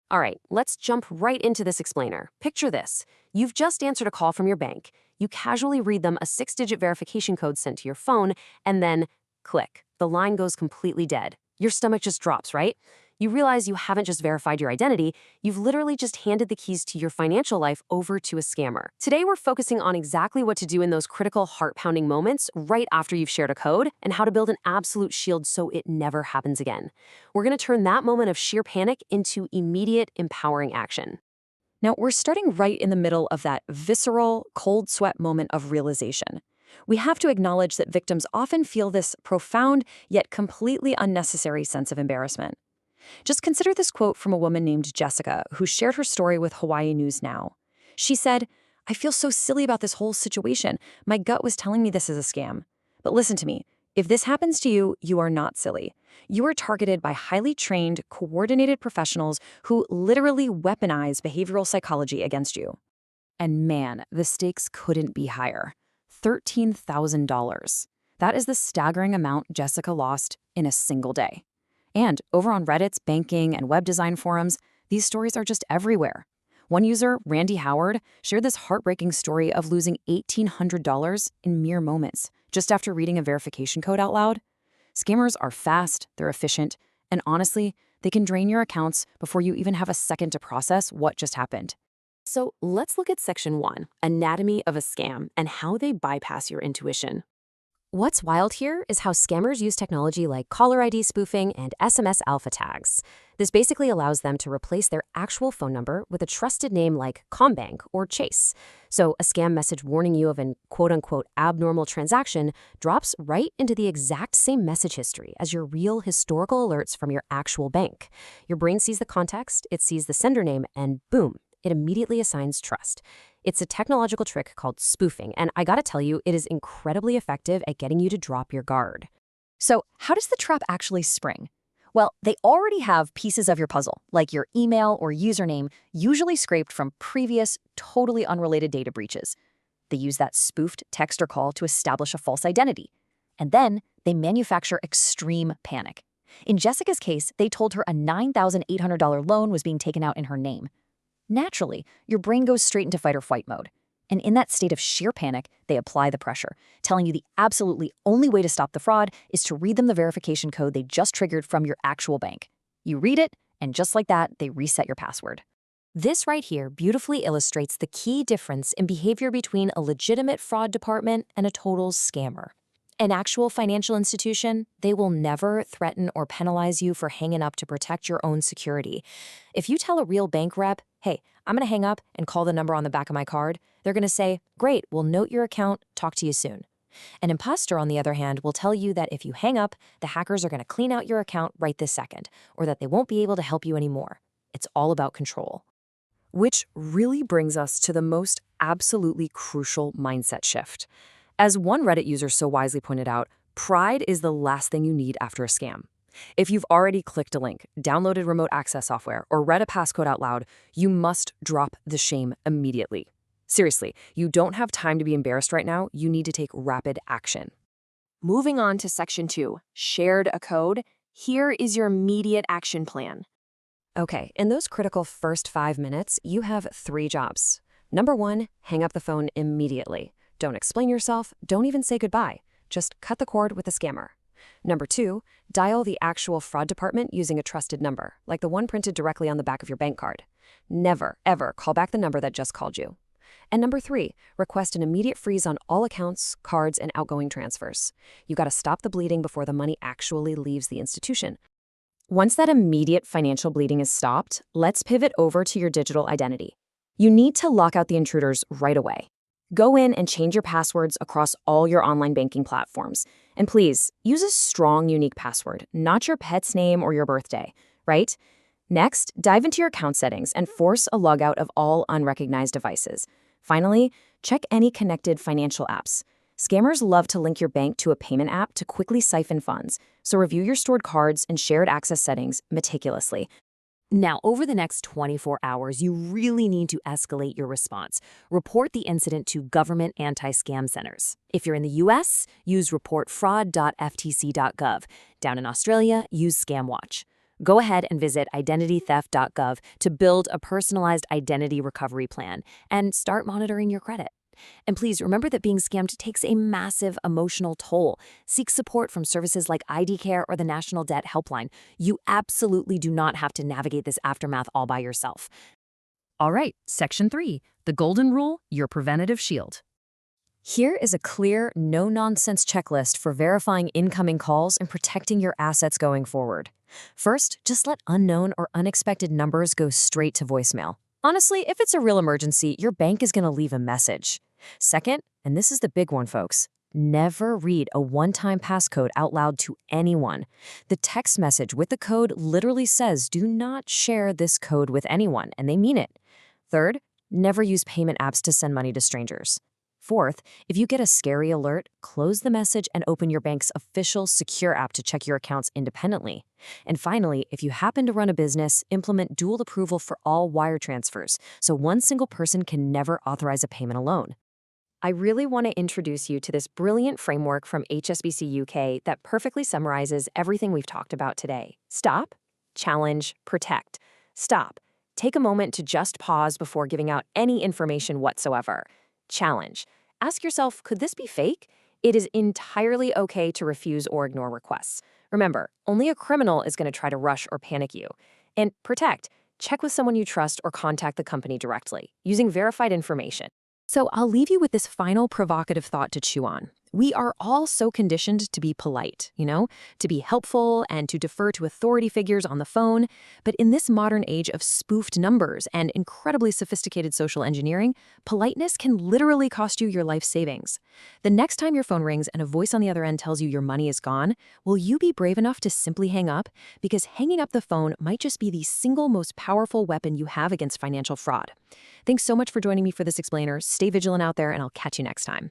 All right, let's jump right into this explainer. Picture this. You've just answered a call from your bank. You casually read them a 6-digit verification code sent to your phone, and then click. The line goes completely dead. Your stomach just drops, right? You realize you haven't just verified your identity, you've literally just handed the keys to your financial life over to a scammer. Today, we're focusing on exactly what to do in those critical heart-pounding moments right after you've shared a code and how to build an absolute shield so it never happens again. We're going to turn that moment of sheer panic into immediate, empowering action. Now, we're starting right in the middle of that visceral, cold sweat moment of realization. We have to acknowledge that victims often feel this profound yet completely unnecessary sense of embarrassment. Just consider this quote from a woman named Jessica, who shared her story with Hawaii News Now. She said, "I feel so silly about this whole situation. My gut was telling me this is a scam. But listen to me. If this happens to you, you are not silly. You are targeted by highly trained, coordinated professionals who literally weaponize behavioral psychology against you." And man, the stakes couldn't be higher. $13,000. That is the staggering amount Jessica lost in a single day. And over on Reddit's banking and web design forums, these stories are just everywhere. One user, Randy Howard, shared this heartbreaking story of losing $1,800 in mere moments, just after reading a verification code out loud. Scammers are fast, they're efficient, and honestly, they can drain your accounts before you even have a second to process what just happened. So let's look at Section 1, Anatomy of a Scam, and how they bypass your intuition. What's wild here is how scammers use technology like caller ID spoofing and SMS alpha tags. This basically allows them to replace their actual phone number with a trusted name like Combank or Chase. So a scam message warning you of an quote-unquote abnormal transaction drops right into the exact same message history as your real historical alerts from your actual bank. Your brain sees the context, it sees the sender name, and boom, it immediately assigns trust. It's a technological trick called spoofing, and I gotta tell you, it is incredibly effective at getting you to drop your guard. So, how does the trap actually spring? Well, they already have pieces of your puzzle, like your email or username, usually scraped from previous, totally unrelated data breaches. They use that spoofed text or call to establish a false identity. And then they manufacture extreme panic. In Jessica's case, they told her a $9,800 loan was being taken out in her name. Naturally, your brain goes straight into fight or flight mode. And in that state of sheer panic, they apply the pressure, telling you the absolutely only way to stop the fraud is to read them the verification code they just triggered from your actual bank. You read it, and just like that, they reset your password. This right here beautifully illustrates the key difference in behavior between a legitimate fraud department and a total scammer. An actual financial institution, they will never threaten or penalize you for hanging up to protect your own security. If you tell a real bank rep, "Hey, I'm going to hang up and call the number on the back of my card," they're going to say, "Great, we'll note your account, talk to you soon." An imposter, on the other hand, will tell you that if you hang up, the hackers are going to clean out your account right this second, or that they won't be able to help you anymore. It's all about control. Which really brings us to the most absolutely crucial mindset shift. As one Reddit user so wisely pointed out, pride is the last thing you need after a scam. If you've already clicked a link, downloaded remote access software, or read a passcode out loud, you must drop the shame immediately. Seriously, you don't have time to be embarrassed right now. You need to take rapid action. Moving on to Section 2, Shared a Code. Here is your immediate action plan. Okay, in those critical first 5 minutes, you have 3 jobs. Number 1, hang up the phone immediately. Don't explain yourself, don't even say goodbye. Just cut the cord with a scammer. Number 2, dial the actual fraud department using a trusted number, like the one printed directly on the back of your bank card. Never, ever call back the number that just called you. And number 3, request an immediate freeze on all accounts, cards, and outgoing transfers. You gotta stop the bleeding before the money actually leaves the institution. Once that immediate financial bleeding is stopped, let's pivot over to your digital identity. You need to lock out the intruders right away. Go in and change your passwords across all your online banking platforms. And please, use a strong, unique password, not your pet's name or your birthday, right? Next, dive into your account settings and force a logout of all unrecognized devices. Finally, check any connected financial apps. Scammers love to link your bank to a payment app to quickly siphon funds, so review your stored cards and shared access settings meticulously. Now, over the next 24 hours, you really need to escalate your response. Report the incident to government anti-scam centers. If you're in the US, use reportfraud.ftc.gov. Down in Australia, use ScamWatch. Go ahead and visit identitytheft.gov to build a personalized identity recovery plan and start monitoring your credit. And please remember that being scammed takes a massive emotional toll. Seek support from services like ID Care or the National Debt Helpline. You absolutely do not have to navigate this aftermath all by yourself. All right, Section 3, the Golden Rule, your preventative shield. Here is a clear, no-nonsense checklist for verifying incoming calls and protecting your assets going forward. First, just let unknown or unexpected numbers go straight to voicemail. Honestly, if it's a real emergency, your bank is going to leave a message. Second, and this is the big one, folks, never read a one-time passcode out loud to anyone. The text message with the code literally says, do not share this code with anyone, and they mean it. Third, never use payment apps to send money to strangers. Fourth, if you get a scary alert, close the message and open your bank's official secure app to check your accounts independently. And finally, if you happen to run a business, implement dual approval for all wire transfers, so one single person can never authorize a payment alone. I really want to introduce you to this brilliant framework from HSBC UK that perfectly summarizes everything we've talked about today. Stop, challenge, protect. Stop. Take a moment to just pause before giving out any information whatsoever. Challenge. Ask yourself, could this be fake? It is entirely okay to refuse or ignore requests. Remember, only a criminal is going to try to rush or panic you. And protect. Check with someone you trust or contact the company directly, using verified information. So I'll leave you with this final provocative thought to chew on. We are all so conditioned to be polite, to be helpful and to defer to authority figures on the phone. But in this modern age of spoofed numbers and incredibly sophisticated social engineering, politeness can literally cost you your life savings. The next time your phone rings and a voice on the other end tells you your money is gone, will you be brave enough to simply hang up? Because hanging up the phone might just be the single most powerful weapon you have against financial fraud. Thanks so much for joining me for this explainer. Stay vigilant out there, and I'll catch you next time.